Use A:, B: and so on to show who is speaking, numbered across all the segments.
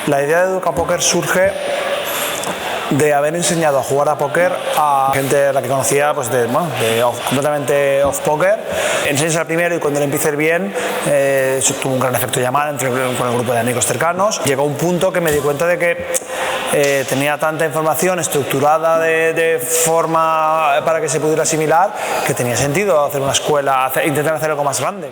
A: La idea de Educapoker surge de haber enseñado a jugar a póker a gente a la que conocía pues completamente off póker. Enseñas al primero y cuando le empieza a ir bien, eso tuvo un gran efecto llamada con el grupo de amigos cercanos. Llegó un punto que me di cuenta de que tenía tanta información estructurada de forma para que se pudiera asimilar que tenía sentido hacer una escuela, intentar hacer algo más grande.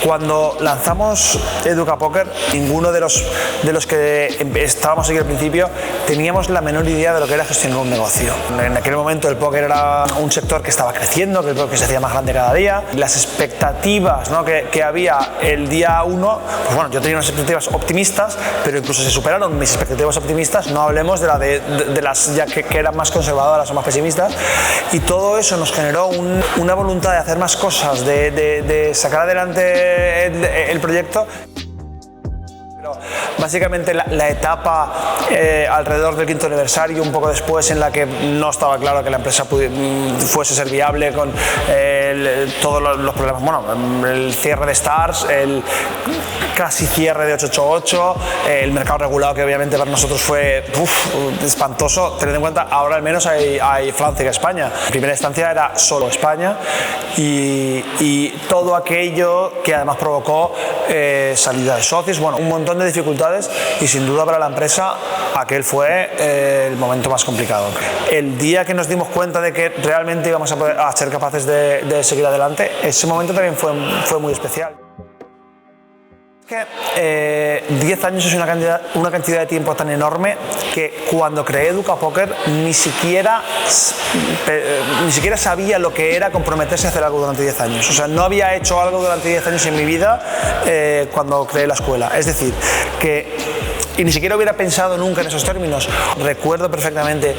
A: Cuando lanzamos Educapoker, ninguno de los que estábamos aquí al principio teníamos la menor idea de lo que era gestionar un negocio. En aquel momento el póker era un sector que estaba creciendo, que se hacía más grande cada día. Las expectativas, ¿no?, que había el día 1, pues bueno, yo tenía unas expectativas optimistas, pero incluso se superaron mis expectativas optimistas, no hablemos de las ya que eran más conservadoras o más pesimistas, y todo eso nos generó una voluntad de hacer más cosas, de sacar adelante el proyecto. Pero básicamente la etapa alrededor del 5º aniversario, un poco después, en la que no estaba claro que la empresa fuese ser viable con todos los problemas, bueno, el cierre de Stars, el casi cierre de 888, el mercado regulado, que obviamente para nosotros fue espantoso. Tened en cuenta, ahora al menos hay Francia y España. En primera instancia era solo España, y todo aquello que además provocó salida de socios, bueno, un montón de dificultades, y sin duda para la empresa aquel fue el momento más complicado. El día que nos dimos cuenta de que realmente íbamos a ser capaces de seguir adelante, ese momento también fue muy especial. 10 años es una cantidad de tiempo tan enorme que cuando creé Educapoker ni siquiera sabía lo que era comprometerse a hacer algo durante 10 años. O sea, no había hecho algo durante 10 años en mi vida cuando creé la escuela. Es decir, y ni siquiera hubiera pensado nunca en esos términos. Recuerdo perfectamente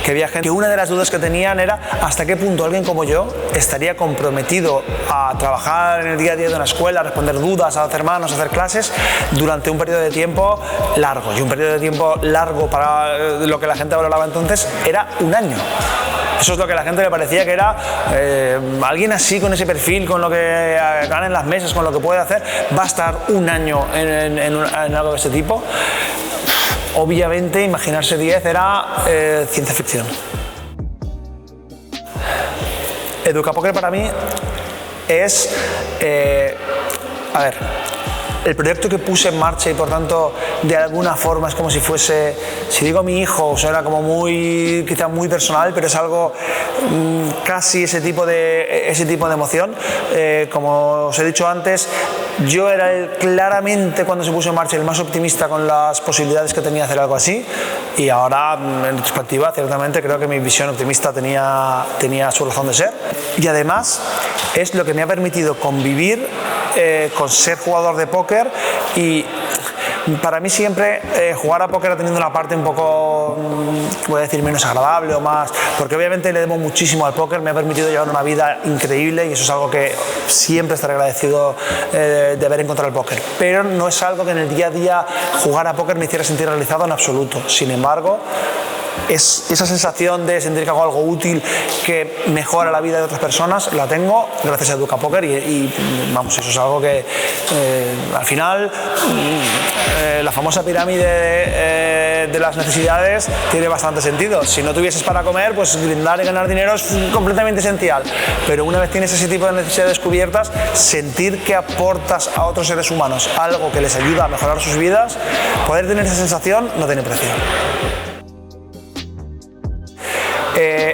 A: que había gente que una de las dudas que tenían era hasta qué punto alguien como yo estaría comprometido a trabajar en el día a día de una escuela, a responder dudas, a hacer manos, a hacer clases durante un periodo de tiempo largo. Y un periodo de tiempo largo para lo que la gente valoraba entonces era un año. Eso es lo que a la gente le parecía que era alguien así, con ese perfil, con lo que gana en las mesas, con lo que puede hacer, va a estar un año en algo de ese tipo. Obviamente, imaginarse 10 era ciencia ficción. Educapoker para mí es, el proyecto que puse en marcha, y por tanto de alguna forma es como si fuese, si digo mi hijo, suena como quizá muy personal, pero es algo casi ese tipo de emoción. Como os he dicho antes, yo era claramente, cuando se puso en marcha, el más optimista con las posibilidades que tenía de hacer algo así, y ahora en retrospectiva ciertamente creo que mi visión optimista tenía su razón de ser, y además es lo que me ha permitido convivir con ser jugador de póker. Y para mí siempre jugar a póker ha tenido una parte un poco, voy a decir, menos agradable o más, porque obviamente le debo muchísimo al póker, me ha permitido llevar una vida increíble, y eso es algo que siempre estaré agradecido de haber encontrado el póker. Pero no es algo que en el día a día jugar a póker me hiciera sentir realizado en absoluto. Sin embargo, esa sensación de sentir que hago algo útil que mejora la vida de otras personas la tengo gracias a Educapoker, y vamos, eso es algo que al final la famosa pirámide de las necesidades tiene bastante sentido. Si no tuvieses para comer, pues brindar y ganar dinero es completamente esencial, pero una vez tienes ese tipo de necesidades cubiertas, sentir que aportas a otros seres humanos algo que les ayuda a mejorar sus vidas, poder tener esa sensación no tiene precio.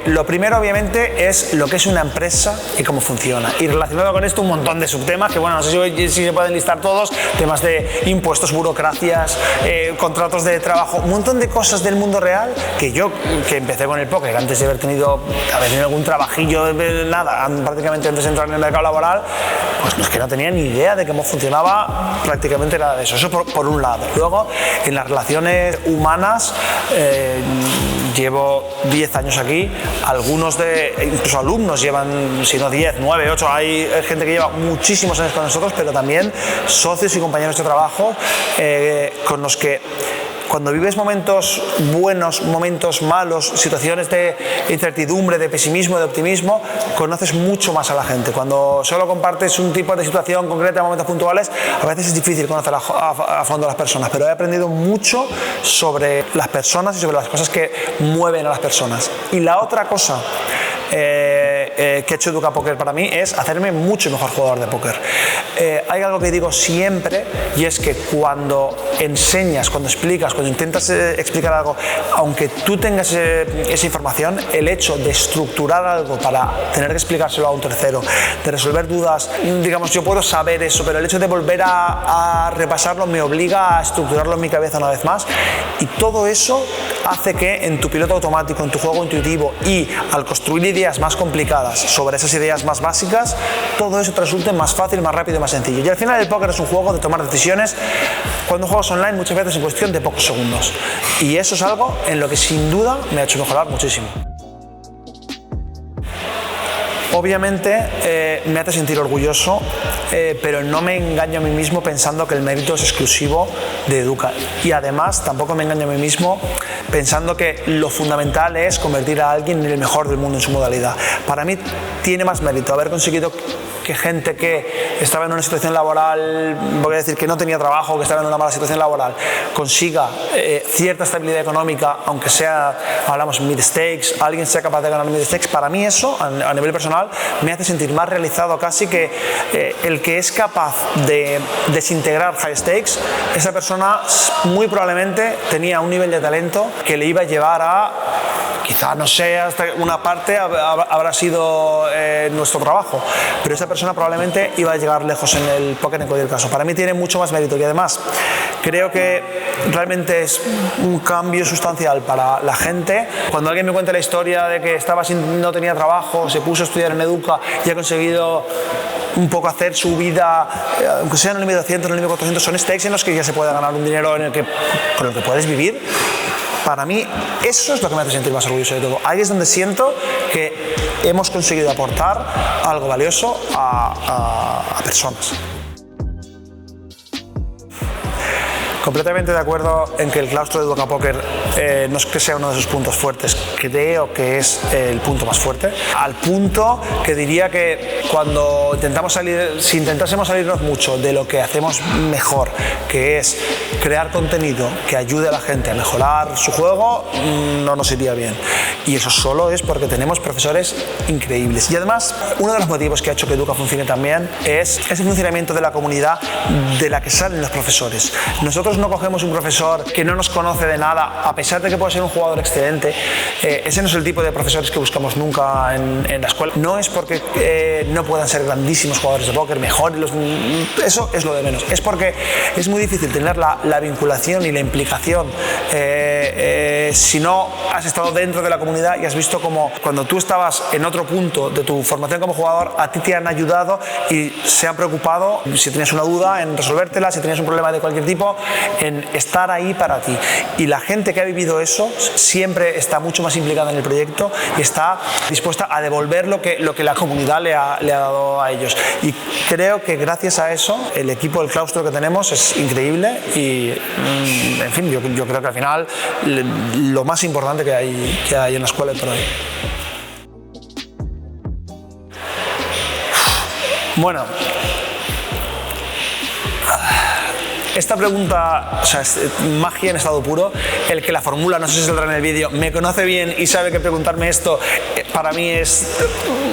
A: Lo primero, obviamente, es lo que es una empresa y cómo funciona. Y relacionado con esto, un montón de subtemas que, bueno, no sé si se pueden listar todos: temas de impuestos, burocracias, contratos de trabajo, un montón de cosas del mundo real que yo, que empecé con el póker antes de haber tenido algún trabajillo, nada, prácticamente antes de entrar en el mercado laboral, pues es que no tenía ni idea de cómo funcionaba prácticamente nada de eso. Eso por un lado. Luego, en las relaciones humanas, llevo 10 años aquí, algunos incluso alumnos llevan, si no 10, 9, 8, hay gente que lleva muchísimos años con nosotros, pero también socios y compañeros de trabajo con los que cuando vives momentos buenos, momentos malos, situaciones de incertidumbre, de pesimismo, de optimismo, conoces mucho más a la gente. Cuando solo compartes un tipo de situación concreta en momentos puntuales, a veces es difícil conocer a fondo a las personas, pero he aprendido mucho sobre las personas y sobre las cosas que mueven a las personas. Y la otra cosa que ha hecho Educapoker para mí es hacerme mucho mejor jugador de póker. Hay algo que digo siempre, y es que cuando enseñas, cuando explicas, cuando intentas explicar algo, aunque tú tengas esa información, el hecho de estructurar algo para tener que explicárselo a un tercero, de resolver dudas, digamos, yo puedo saber eso, pero el hecho de volver a repasarlo me obliga a estructurarlo en mi cabeza una vez más, y todo eso hace que en tu piloto automático, en tu juego intuitivo, y al construir ideas más complicadas sobre esas ideas más básicas, todo eso te resulte más fácil, más rápido y más sencillo. Y al final el póker es un juego de tomar decisiones cuando juegas online muchas veces en cuestión de pocos segundos, y eso es algo en lo que sin duda me ha hecho mejorar muchísimo. Obviamente me hace sentir orgulloso, pero no me engaño a mí mismo pensando que el mérito es exclusivo de Educa. Y además tampoco me engaño a mí mismo pensando que lo fundamental es convertir a alguien en el mejor del mundo en su modalidad. Para mí tiene más mérito haber conseguido que gente que estaba en una situación laboral, voy a decir que no tenía trabajo, que estaba en una mala situación laboral, consiga cierta estabilidad económica, aunque sea, hablamos mid-stakes, alguien sea capaz de ganar mid-stakes. Para mí eso, a nivel personal, me hace sentir más realizado casi que el que es capaz de desintegrar high stakes. Esa persona muy probablemente tenía un nivel de talento que le iba a llevar a, quizá no sé, hasta una parte habrá sido nuestro trabajo, pero esa persona probablemente iba a llegar lejos en el póker en cualquier caso. Para mí tiene mucho más mérito, y además creo que realmente es un cambio sustancial para la gente. Cuando alguien me cuenta la historia de que no tenía trabajo, se puso a estudiar en Educa y ha conseguido un poco hacer su vida, aunque sea en el nivel 200, en el nivel 400, son stakes en los que ya se puede ganar un dinero con el que puedes vivir. Para mí eso es lo que me hace sentir más orgulloso de todo. Ahí es donde siento que hemos conseguido aportar algo valioso a personas. Completamente de acuerdo en que el claustro de Educapoker no es que sea uno de sus puntos fuertes, creo que es el punto más fuerte, al punto que diría que cuando si intentásemos salirnos mucho de lo que hacemos mejor, que es crear contenido que ayude a la gente a mejorar su juego, no nos iría bien. Y eso solo es porque tenemos profesores increíbles. Y además, uno de los motivos que ha hecho que Educa funcione también es ese funcionamiento de la comunidad de la que salen los profesores. Nosotros no cogemos un profesor que no nos conoce de nada, a pesar de que puede ser un jugador excelente. Ese no es el tipo de profesores que buscamos nunca en la escuela. No es porque no puedan ser grandísimos jugadores de póker, mejores, eso es lo de menos. Es porque es muy difícil tener la vinculación y la implicación si no has estado dentro de la comunidad y has visto como cuando tú estabas en otro punto de tu formación como jugador, a ti te han ayudado y se han preocupado, si tenías una duda, en resolvértela, si tenías un problema de cualquier tipo, en estar ahí para ti. Y la gente que ha vivido eso siempre está mucho más implicada en el proyecto y está dispuesta a devolver lo que la comunidad le ha dado a ellos. Y creo que gracias a eso el equipo del claustro que tenemos es increíble y en fin, yo creo que al final lo más importante que hay en la escuela por hoy. Bueno, esta pregunta, o sea, es magia en estado puro. El que la formula, no sé si saldrá en el vídeo, me conoce bien y sabe que preguntarme esto para mí es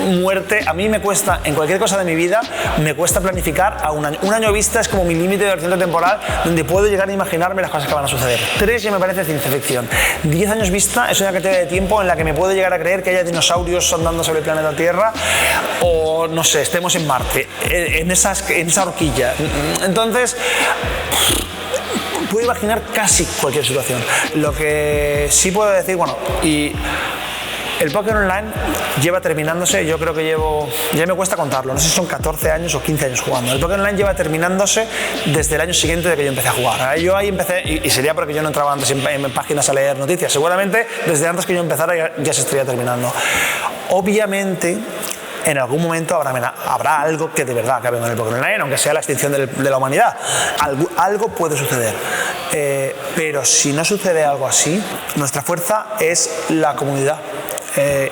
A: muerte. A mí me cuesta, en cualquier cosa de mi vida, me cuesta planificar a un año. Un año vista es como mi límite de horizonte temporal donde puedo llegar a imaginarme las cosas que van a suceder. 3 ya me parece ciencia ficción. 10 años vista es una cantidad de tiempo en la que me puedo llegar a creer que haya dinosaurios andando sobre el planeta Tierra o, no sé, estemos en Marte, en esa horquilla. Entonces, puedo imaginar casi cualquier situación. Lo que sí puedo decir, bueno, y el póker online lleva terminándose, yo creo que ya me cuesta contarlo, no sé si son 14 años o 15 años jugando. El póker online lleva terminándose desde el año siguiente de que yo empecé a jugar. Yo ahí empecé, y sería porque yo no entraba antes en páginas a leer noticias, seguramente desde antes que yo empezara ya se estaría terminando. Obviamente, en algún momento habrá algo que de verdad acabe con el póker online, aunque sea la extinción de la humanidad. Algo puede suceder. Pero si no sucede algo así, nuestra fuerza es la comunidad.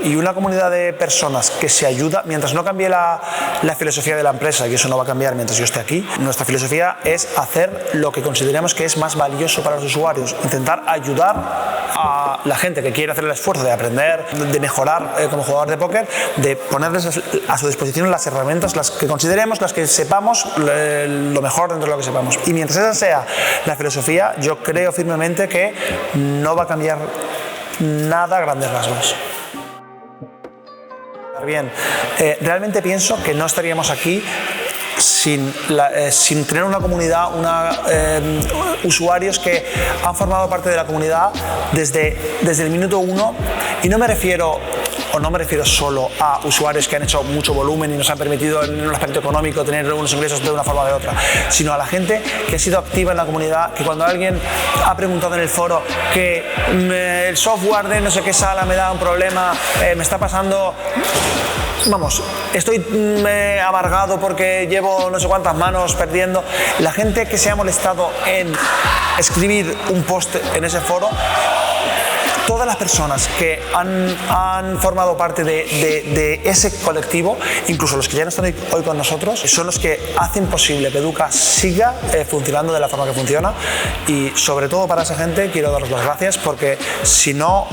A: Y una comunidad de personas que se ayuda, mientras no cambie la filosofía de la empresa, y eso no va a cambiar mientras yo esté aquí, nuestra filosofía es hacer lo que consideremos que es más valioso para los usuarios, intentar ayudar a la gente que quiere hacer el esfuerzo de aprender, de mejorar como jugador de póker, de ponerles a su disposición las herramientas, las que consideremos, las que sepamos, lo mejor dentro de lo que sepamos. Y mientras esa sea la filosofía, yo creo firmemente que no va a cambiar nada a grandes rasgos. Bien, realmente pienso que no estaríamos aquí sin tener una comunidad, usuarios que han formado parte de la comunidad desde el minuto uno, y no me refiero solo a usuarios que han hecho mucho volumen y nos han permitido en un aspecto económico tener unos ingresos de una forma o de otra, sino a la gente que ha sido activa en la comunidad, que cuando alguien ha preguntado en el foro que el software de no sé qué sala me da un problema, me está pasando, vamos, estoy amargado porque llevo no sé cuántas manos perdiendo, la gente que se ha molestado en escribir un post en ese foro, todas las personas que han formado parte de ese colectivo, incluso los que ya no están hoy con nosotros, son los que hacen posible que Educa siga funcionando de la forma que funciona. Y sobre todo para esa gente quiero daros las gracias, porque si no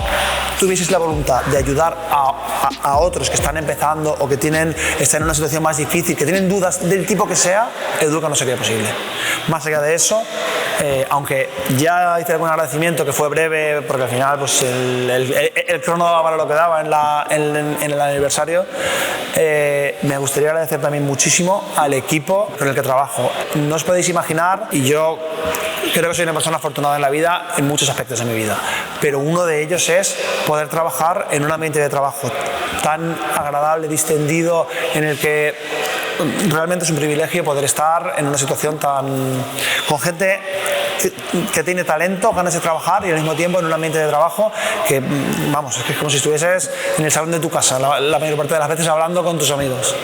A: tuvieseis la voluntad de ayudar a otros que están empezando o que están en una situación más difícil, que tienen dudas del tipo que sea, Educa no sería posible. Más allá de eso, aunque ya hice algún agradecimiento que fue breve, porque al final pues el crono daba para lo que daba en el aniversario, me gustaría agradecer también muchísimo al equipo con el que trabajo. No os podéis imaginar, y yo creo que soy una persona afortunada en la vida, en muchos aspectos de mi vida, pero uno de ellos es poder trabajar en un ambiente de trabajo tan agradable, distendido, en el que realmente es un privilegio poder estar en una situación con gente que tiene talento, ganas de trabajar, y al mismo tiempo en un ambiente de trabajo que, vamos, es que es como si estuvieses en el salón de tu casa la mayor parte de las veces hablando con tus amigos.